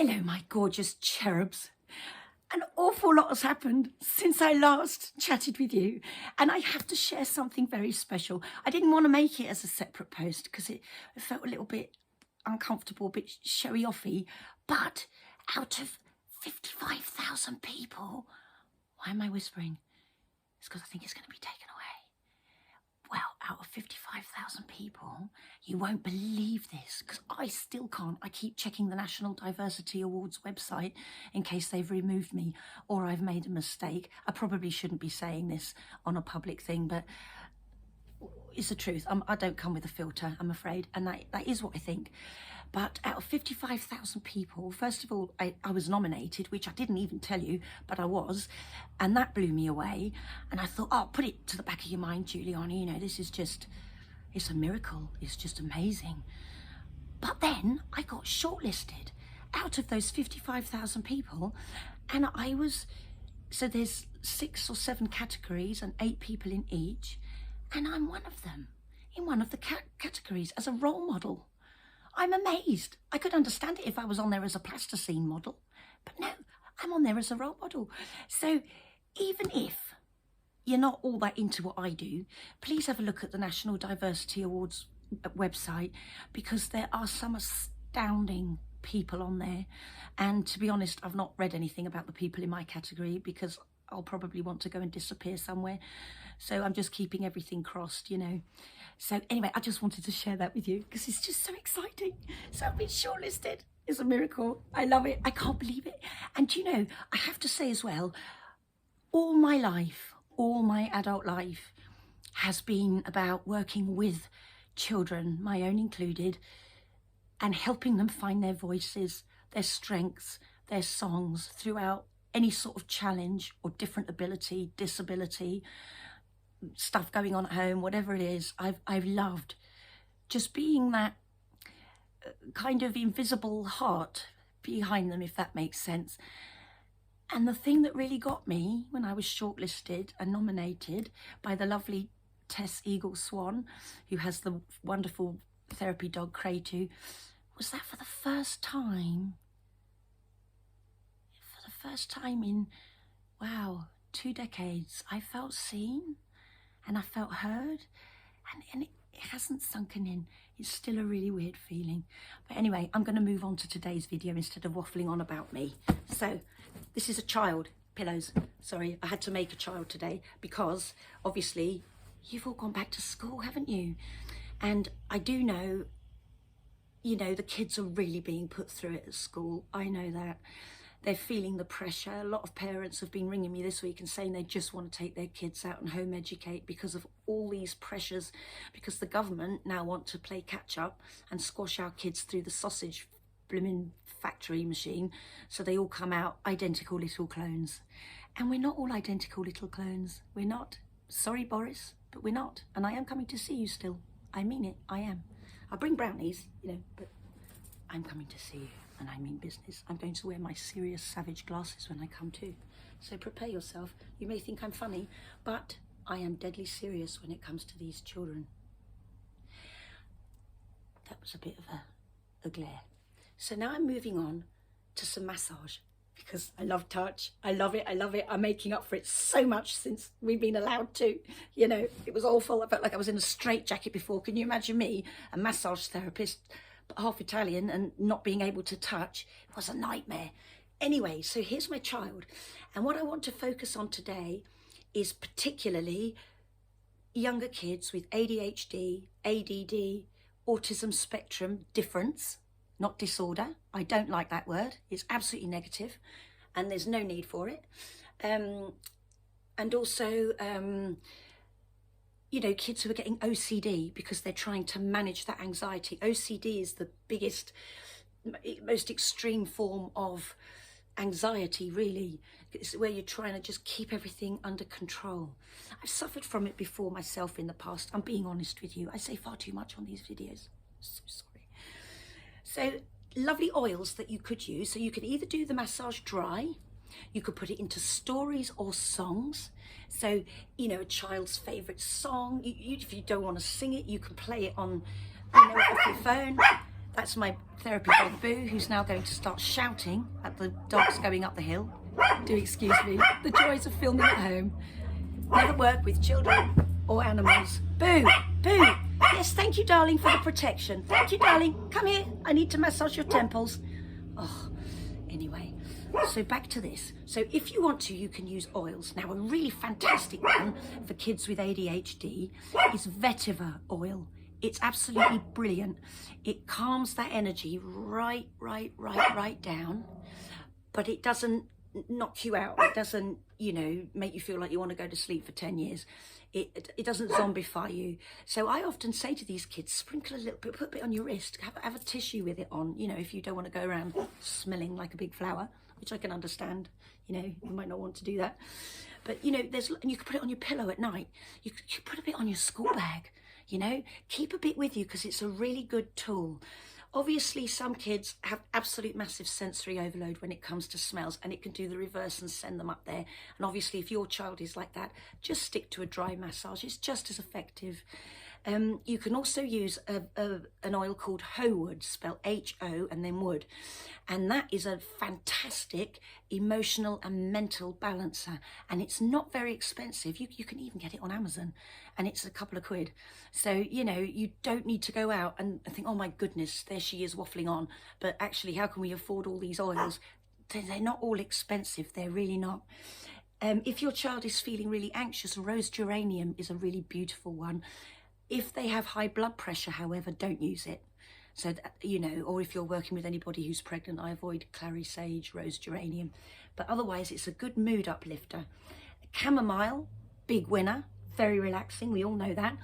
Hello, my gorgeous cherubs. An awful lot has happened since I last chatted with you, and I have to share something very special. I didn't want to make it as a separate post because it felt a little bit uncomfortable, a bit showy-offy, but out of 55,000 people, why am I whispering? It's because I think it's going to be taken away. Well, out of 55,000 people, you won't believe this, because I still can't. I keep checking the National Diversity Awards website in case they've removed me or I've made a mistake. I probably shouldn't be saying this on a public thing, but it's the truth. I don't come with a filter, I'm afraid, and that is what I think. But out of 55,000 people, first of all, I was nominated, which I didn't even tell you, but I was, and that blew me away. And I thought, oh, put it to the back of your mind, Giuliani, you know, this is just, it's a miracle. It's just amazing. But then I got shortlisted out of those 55,000 people, and I was, so there's 6 or 7 categories and 8 people in each, and I'm one of them, in one of the categories as a role model. I'm amazed. I could understand it if I was on there as a plasticine model, but no, I'm on there as a role model. So even if you're not all that into what I do, please have a look at the National Diversity Awards website, because there are some astounding people on there. And to be honest, I've not read anything about the people in my category because I'll probably want to go and disappear somewhere. So I'm just keeping everything crossed, you know. So anyway, I just wanted to share that with you because it's just so exciting. So I've been shortlisted. It's a miracle. I love it. I can't believe it. And you know, I have to say as well, all my life, all my adult life has been about working with children, my own included, and helping them find their voices, their strengths, their songs throughout any sort of challenge or different ability, disability, stuff going on at home, whatever it is. I've loved just being that kind of invisible heart behind them, if that makes sense. And the thing that really got me when I was shortlisted and nominated by the lovely Tess Eagle Swan, who has the wonderful therapy dog Cratu, was that for the first time in, wow, 2 decades, I felt seen and I felt heard, and it hasn't sunken in. It's still a really weird feeling. But anyway, I'm going to move on to today's video instead of waffling on about me. So this is a child, pillows. Sorry, I had to make a child today because obviously you've all gone back to school, haven't you? And I do know, you know, the kids are really being put through it at school. I know that. They're feeling the pressure. A lot of parents have been ringing me this week and saying they just want to take their kids out and home educate because of all these pressures, because the government now want to play catch up and squash our kids through the sausage blooming factory machine, so they all come out identical little clones. And we're not all identical little clones. We're not. Sorry, Boris, but we're not. And I am coming to see you still. I mean it, I am. I'll bring brownies, you know, but I'm coming to see you. And I mean business. I'm going to wear my serious savage glasses when I come too. So prepare yourself. You may think I'm funny, but I am deadly serious when it comes to these children. That was a bit of a glare. So now I'm moving on to some massage because I love touch. I love it. I love it. I'm making up for it so much since we've been allowed to. You know, it was awful. I felt like I was in a straitjacket before. Can you imagine me, a massage therapist, half Italian, and not being able to touch? It was a nightmare. Anyway, so here's my child, and what I want to focus on today is particularly younger kids with ADHD, ADD, autism spectrum difference, not disorder. I don't like that word. It's absolutely negative and there's no need for it. And also you know, kids who are getting OCD because they're trying to manage that anxiety. OCD is the biggest, most extreme form of anxiety, really. It's where you're trying to just keep everything under control. I've suffered from it before myself in the past. I'm being honest with you. I say far too much on these videos. So sorry. So lovely oils that you could use. So you can either do the massage dry, you could put it into stories or songs. So, you know, a child's favourite song. If you don't want to sing it, you can play it on, you know, off your phone. That's my therapy dog Boo, who's now going to start shouting at the dogs going up the hill. Do excuse me, the joys of filming at home. Never work with children or animals. Boo, Boo. Yes, thank you, darling, for the protection. Thank you, darling. Come here. I need to massage your temples. Oh, anyway, so back to this. So if you want to, you can use oils. Now, a really fantastic one for kids with ADHD is Vetiver Oil. It's absolutely brilliant. It calms that energy right down, but it doesn't knock you out. It doesn't, you know, make you feel like you want to go to sleep for 10 years. It doesn't zombify you. So I often say to these kids, sprinkle a little bit, put a bit on your wrist, have a tissue with it on, you know, if you don't want to go around smelling like a big flower, which I can understand, you know, you might not want to do that. But, you know, and you can put it on your pillow at night. You can put a bit on your school bag, you know, keep a bit with you because it's a really good tool. Obviously, some kids have absolute massive sensory overload when it comes to smells, and it can do the reverse and send them up there. And obviously, if your child is like that, just stick to a dry massage. It's just as effective. You can also use an oil called Howood, spelled H-O and then wood. And that is a fantastic emotional and mental balancer. And it's not very expensive. You can even get it on Amazon, and it's a couple of quid. So, you know, you don't need to go out and think, oh my goodness, there she is waffling on. But actually, how can we afford all these oils? They're not all expensive. They're really not. If your child is feeling really anxious, rose geranium is a really beautiful one. If they have high blood pressure, however, don't use it. So, you know, or if you're working with anybody who's pregnant, I avoid clary sage, rose geranium. But otherwise, it's a good mood uplifter. Chamomile, big winner, very relaxing, we all know that.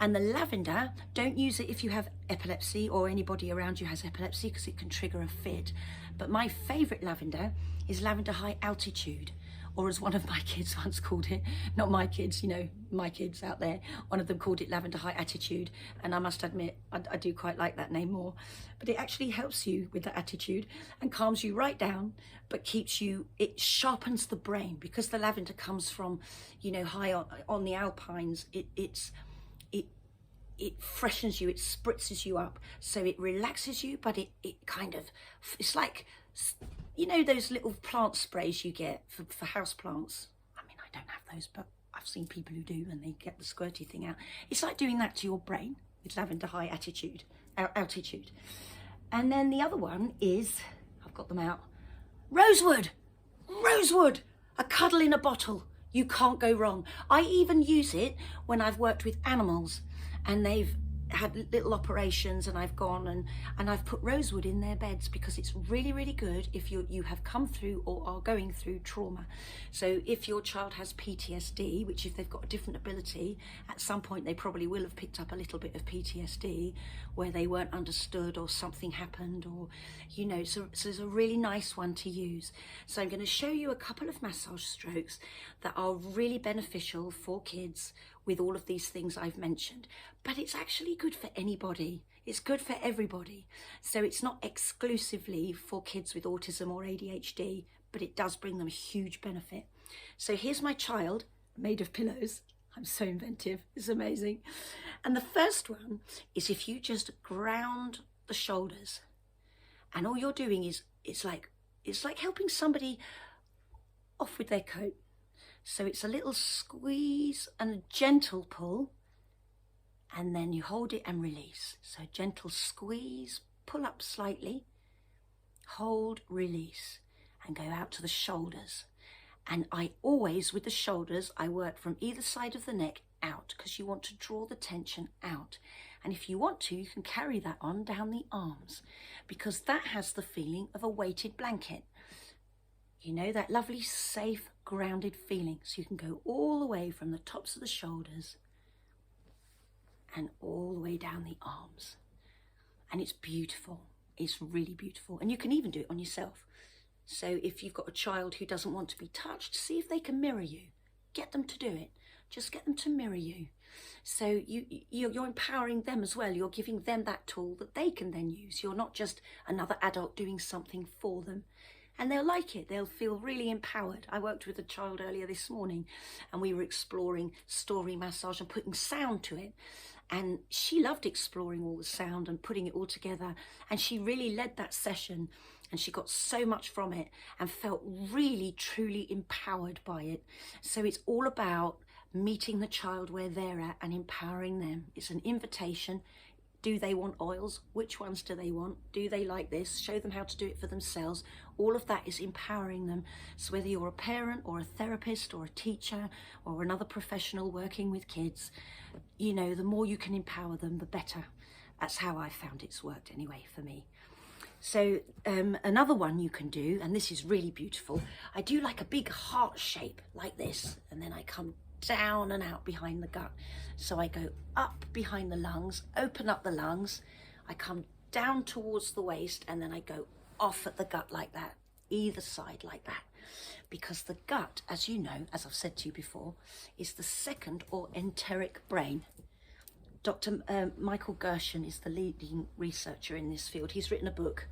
And the lavender, don't use it if you have epilepsy or anybody around you has epilepsy because it can trigger a fit. But my favourite lavender is lavender high altitude. Or as one of my kids once called it, not my kids, you know, my kids out there, one of them called it lavender high attitude. And I must admit, I do quite like that name more. But it actually helps you with that attitude and calms you right down, but keeps you, it sharpens the brain because the lavender comes from, you know, high on the alpines. It freshens you, it spritzes you up. So it relaxes you, but it kind of, it's like, you know those little plant sprays you get for house plants? I mean, I don't have those, but I've seen people who do, and they get the squirty thing out. It's like doing that to your brain with lavender high altitude. And then the other one is, I've got them out, rosewood, a cuddle in a bottle. You can't go wrong. I even use it when I've worked with animals and they've had little operations, and I've gone and I've put rosewood in their beds because it's really good if you have come through or are going through trauma. So if your child has PTSD, which if they've got a different ability, at some point they probably will have picked up a little bit of PTSD where they weren't understood or something happened, or, you know, so it's a really nice one to use. So I'm going to show you a couple of massage strokes that are really beneficial for kids with all of these things I've mentioned, but it's actually good for anybody. It's good for everybody. So it's not exclusively for kids with autism or ADHD, but it does bring them a huge benefit. So here's my child made of pillows. I'm so inventive, it's amazing. And the first one is if you just ground the shoulders, and all you're doing is, it's like helping somebody off with their coat. So it's a little squeeze and a gentle pull, and then you hold it and release. So gentle squeeze, pull up slightly, hold, release, and go out to the shoulders. And I always, with the shoulders, I work from either side of the neck out because you want to draw the tension out. And if you want to, you can carry that on down the arms because that has the feeling of a weighted blanket. You know, that lovely, safe, grounded feeling. So you can go all the way from the tops of the shoulders and all the way down the arms. And it's beautiful. It's really beautiful. And you can even do it on yourself. So if you've got a child who doesn't want to be touched, see if they can mirror you. Get them to do it. Just get them to mirror you. So you're empowering them as well. You're giving them that tool that they can then use. You're not just another adult doing something for them. And they'll like it. They'll feel really empowered. I worked with a child earlier this morning and we were exploring story massage and putting sound to it. And she loved exploring all the sound and putting it all together. And she really led that session, and she got so much from it and felt really, truly empowered by it. So it's all about meeting the child where they're at and empowering them. It's an invitation. Do they want oils? Which ones do they want? Do they like this? Show them how to do it for themselves. All of that is empowering them. So whether you're a parent or a therapist or a teacher or another professional working with kids, you know, the more you can empower them, the better. That's how I found it's worked anyway for me. So another one you can do, and this is really beautiful, I do like a big heart shape like this, and then I come down and out behind the gut. So I go up behind the lungs, open up the lungs, I come down towards the waist, and then I go off at the gut like that, either side like that. Because the gut, as you know, as I've said to you before, is the second or enteric brain. Dr. Michael Gershon is the leading researcher in this field. He's written a book,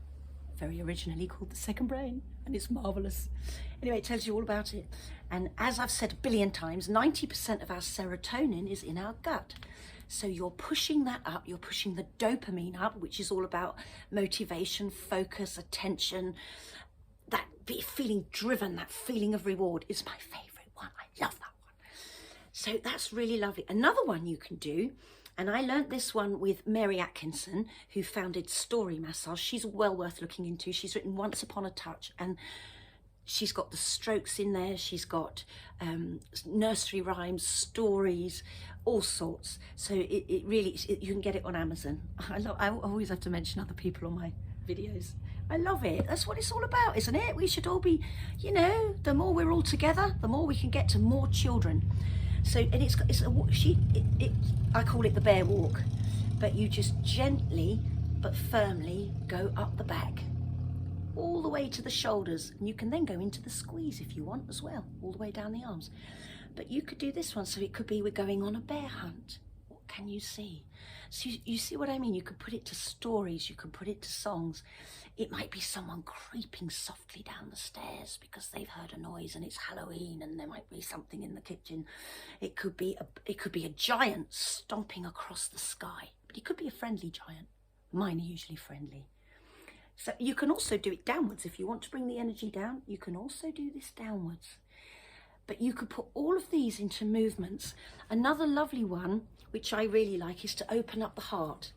very originally, called The Second Brain, and it's marvellous. Anyway, it tells you all about it. And as I've said a billion times, 90% of our serotonin is in our gut. So you're pushing that up, you're pushing the dopamine up, which is all about motivation, focus, attention, that feeling driven, that feeling of reward is my favourite one. I love that one. So that's really lovely. Another one you can do, and I learnt this one with Mary Atkinson, who founded Story Massage. She's well worth looking into. She's written Once Upon a Touch, and she's got the strokes in there. She's got nursery rhymes, stories, all sorts. So it really, you can get it on Amazon. I always have to mention other people on my videos. I love it. That's what it's all about, isn't it? We should all be, you know, the more we're all together, the more we can get to more children. So, and I call it the bear walk, but you just gently but firmly go up the back, all the way to the shoulders, and you can then go into the squeeze if you want as well, all the way down the arms. But you could do this one, so it could be we're going on a bear hunt. What can you see? So you see what I mean? You could put it to stories, you can put it to songs. It might be someone creeping softly down the stairs because they've heard a noise and it's Halloween, and there might be something in the kitchen. It could be a giant stomping across the sky, but it could be a friendly giant. Mine are usually friendly. So you can also do it downwards. If you want to bring the energy down, you can also do this downwards. But you could put all of these into movements. Another lovely one, which I really like, is to open up the heart.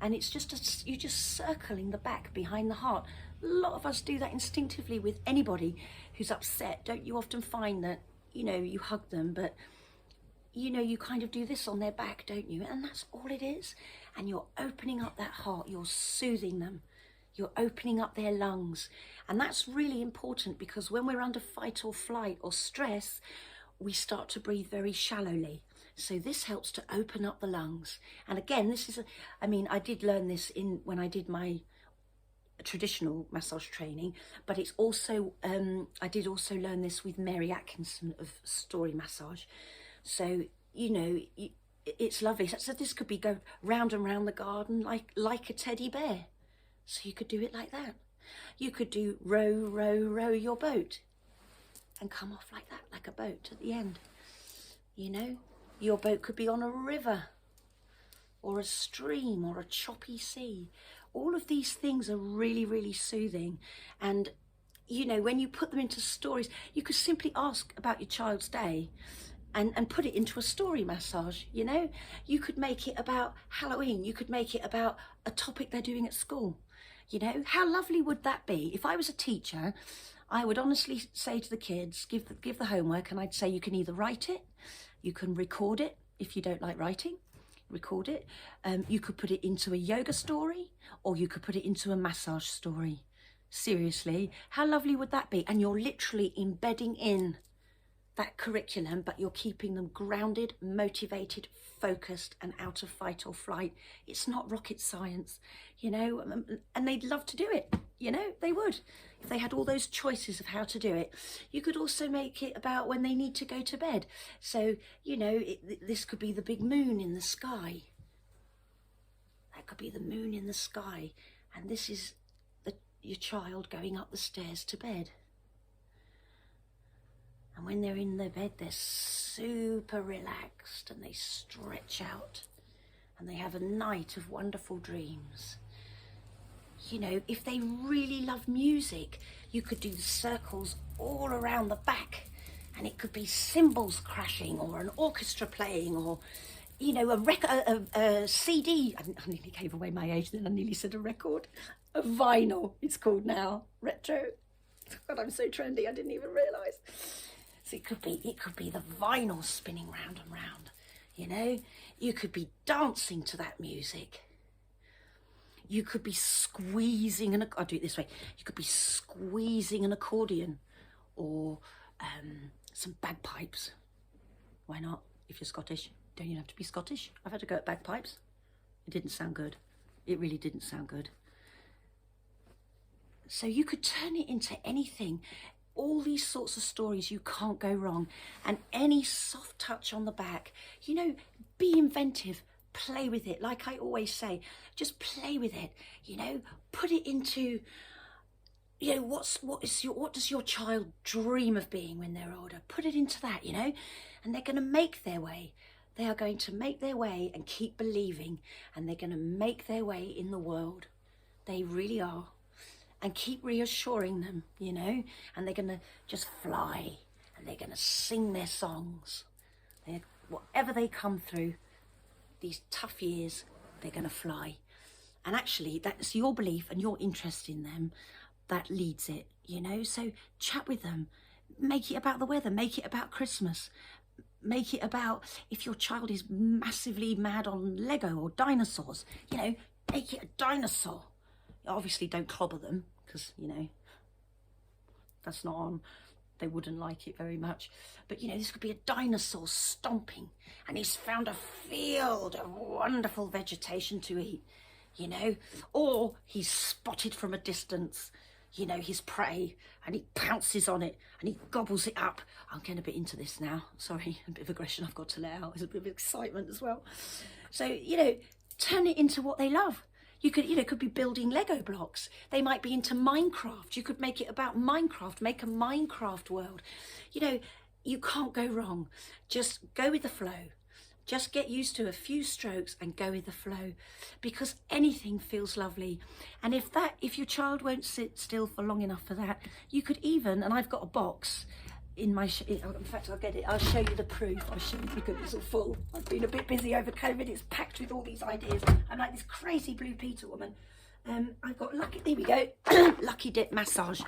And it's just, you're just circling the back behind the heart. A lot of us do that instinctively with anybody who's upset. Don't you often find that, you know, you hug them, but, you know, you kind of do this on their back, don't you? And that's all it is. And you're opening up that heart, you're soothing them. You're opening up their lungs. And that's really important, because when we're under fight or flight or stress, we start to breathe very shallowly. So this helps to open up the lungs. And again, this is, I did learn this when I did my traditional massage training, but it's also, I did also learn this with Mary Atkinson of Story Massage. So, you know, it's lovely. So this could be go round and round the garden like a teddy bear. So you could do it like that. You could do row, row, row your boat and come off like that, like a boat at the end. You know, your boat could be on a river or a stream or a choppy sea. All of these things are really, really soothing. And, you know, when you put them into stories, you could simply ask about your child's day and put it into a story massage, you know. You could make it about Halloween. You could make it about a topic they're doing at school. You know, how lovely would that be? If I was a teacher, I would honestly say to the kids, give the homework, and I'd say you can either write it, you can record it if you don't like writing, record it. You could put it into a yoga story, or you could put it into a massage story. Seriously, how lovely would that be? And you're literally embedding in that curriculum, but you're keeping them grounded, motivated, focused, and out of fight or flight. It's not rocket science, you know, and they'd love to do it, you know, they would, if they had all those choices of how to do it. You could also make it about when they need to go to bed. So, you know, this could be the big moon in the sky. That could be the moon in the sky, and this is your child going up the stairs to bed. And when they're in their bed, they're super relaxed and they stretch out and they have a night of wonderful dreams. You know, if they really love music, you could do the circles all around the back, and it could be cymbals crashing or an orchestra playing, or, you know, a CD. I nearly gave away my age then, I nearly said a record. A vinyl, it's called now, retro. God, I'm so trendy, I didn't even realise. So it could be the vinyl spinning round and round, you know. You could be dancing to that music. You could be squeezing I'll do it this way. You could be squeezing an accordion or some bagpipes. Why not? If you're Scottish, don't you have to be Scottish? I've had to go at bagpipes. It didn't sound good. It really didn't sound good. So you could turn it into anything. All these sorts of stories, you can't go wrong. And any soft touch on the back, you know, be inventive. Play with it. Like I always say, just play with it, you know. Put it into, you know, what does your child dream of being when they're older? Put it into that, you know, and they're going to make their way. They are going to make their way and keep believing, and they're going to make their way in the world. They really are. And keep reassuring them, you know, and they're going to just fly, and they're going to sing their songs. Whatever they come through, these tough years, they're going to fly. And actually, that's your belief and your interest in them that leads it, you know. So chat with them. Make it about the weather. Make it about Christmas. Make it about if your child is massively mad on Lego or dinosaurs, you know, make it a dinosaur. Obviously, don't clobber them, because, you know, that's not on. They wouldn't like it very much. But, you know, this could be a dinosaur stomping, and he's found a field of wonderful vegetation to eat, you know. Or he's spotted from a distance, you know, his prey, and he pounces on it, and he gobbles it up. I'm getting a bit into this now. Sorry, a bit of aggression I've got to let out. There's a bit of excitement as well. So, you know, turn it into what they love. You could, you know, could be building Lego blocks. They might be into Minecraft. You could make it about Minecraft, make a Minecraft world. You know, you can't go wrong. Just go with the flow. Just get used to a few strokes and go with the flow, because anything feels lovely. And if your child won't sit still for long enough for that, you could even, and I've got a box in my, in fact, I'll get it, I'll show you the proof. I'll show you, because it's all full. I've been a bit busy over COVID. It's packed with all these ideas. I'm like this crazy Blue Peter woman. I've got Lucky, there we go, Lucky Dip Massage.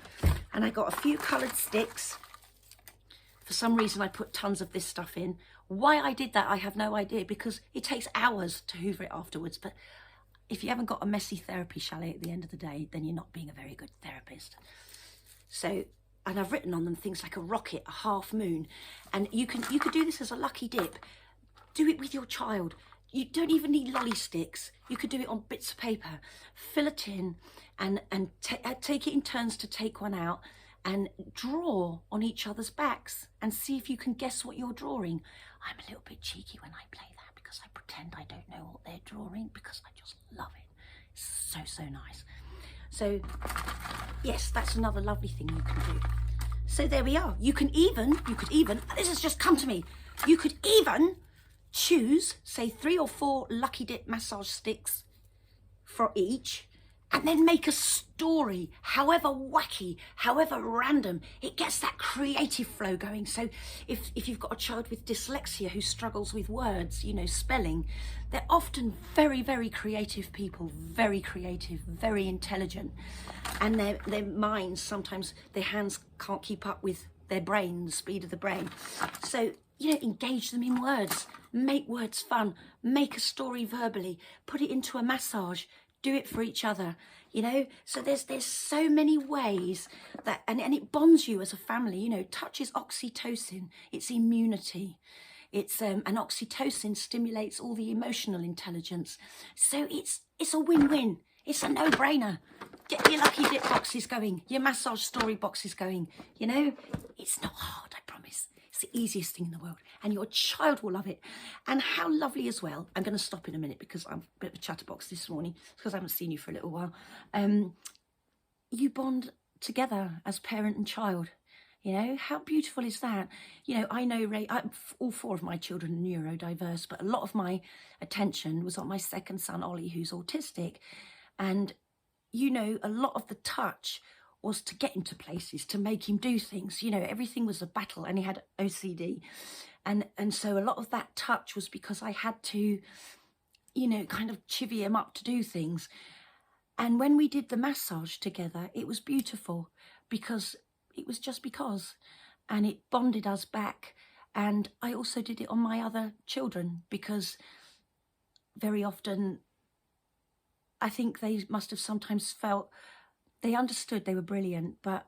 And I got a few coloured sticks. For some reason, I put tons of this stuff in. Why I did that, I have no idea, because it takes hours to hoover it afterwards. But if you haven't got a messy therapy chalet at the end of the day, then you're not being a very good therapist. So, and I've written on them things like a rocket, a half moon, and you could do this as a lucky dip. Do it with your child. You don't even need lolly sticks. You could do it on bits of paper. Fill it in, and take it in turns to take one out, and draw on each other's backs and see if you can guess what you're drawing. I'm a little bit cheeky when I play that, because I pretend I don't know what they're drawing, because I just love it. It's so nice. So yes, that's another lovely thing you can do. So there we are. You could even, this has just come to me, you could even choose, say 3 or 4 Lucky Dip massage sticks for each, and then make a story, however wacky, however random. It gets that creative flow going. So if you've got a child with dyslexia who struggles with words, you know, spelling, they're often very, very creative people, very creative, very intelligent. And their minds, sometimes their hands can't keep up with their brain, the speed of the brain. So, you know, engage them in words, make words fun, make a story verbally, put it into a massage, do it for each other, you know. So there's so many ways that, and it bonds you as a family. You know, touch is oxytocin, it's immunity. It's and oxytocin stimulates all the emotional intelligence. So it's a win-win. It's a no-brainer. Get your Lucky Dip boxes going, your massage story boxes going. You know, it's not hard, I promise. It's the easiest thing in the world, and your child will love it. And how lovely as well, I'm going to stop in a minute because I'm a bit of a chatterbox this morning, because I haven't seen you for a little while. You bond together as parent and child. You know, how beautiful is that? You know, I know all 4 of my children are neurodiverse, but a lot of my attention was on my second son, Ollie, who's autistic. And, you know, a lot of the touch was to get him to places, to make him do things. You know, everything was a battle, and he had OCD. And so a lot of that touch was because I had to, you know, kind of chivvy him up to do things. And when we did the massage together, it was beautiful because it was just because, and it bonded us back. And I also did it on my other children because very often I think they must have sometimes felt, they understood they were brilliant, but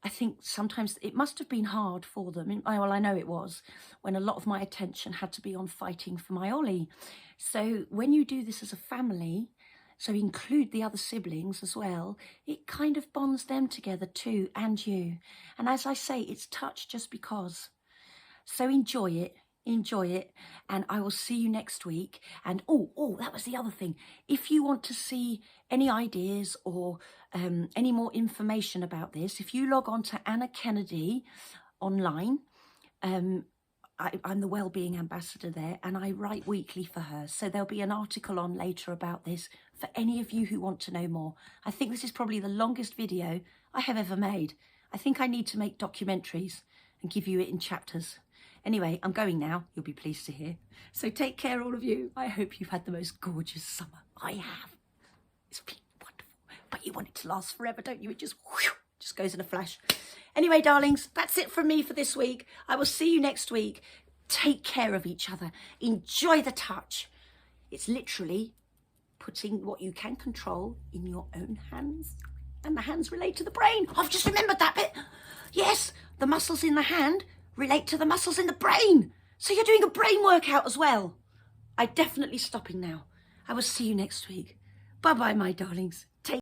I think sometimes it must have been hard for them. Well, I know it was, when a lot of my attention had to be on fighting for my Ollie. So when you do this as a family, so include the other siblings as well, it kind of bonds them together too, and you. And as I say, it's touch just because. So enjoy it, and I will see you next week. And oh, that was the other thing. If you want to see any ideas or any more information about this, if you log on to Anna Kennedy online, I'm the Wellbeing Ambassador there, and I write weekly for her. So there'll be an article on later about this for any of you who want to know more. I think this is probably the longest video I have ever made. I think I need to make documentaries and give you it in chapters. Anyway, I'm going now. You'll be pleased to hear. So take care, all of you. I hope you've had the most gorgeous summer. I have. It's been wonderful. But you want it to last forever, don't you? It just goes in a flash. Anyway, darlings, that's it from me for this week. I will see you next week. Take care of each other. Enjoy the touch. It's literally putting what you can control in your own hands. And the hands relate to the brain. I've just remembered that bit. Yes, the muscles in the hand relate to the muscles in the brain. So you're doing a brain workout as well. I'm definitely stopping now. I will see you next week. Bye-bye, my darlings.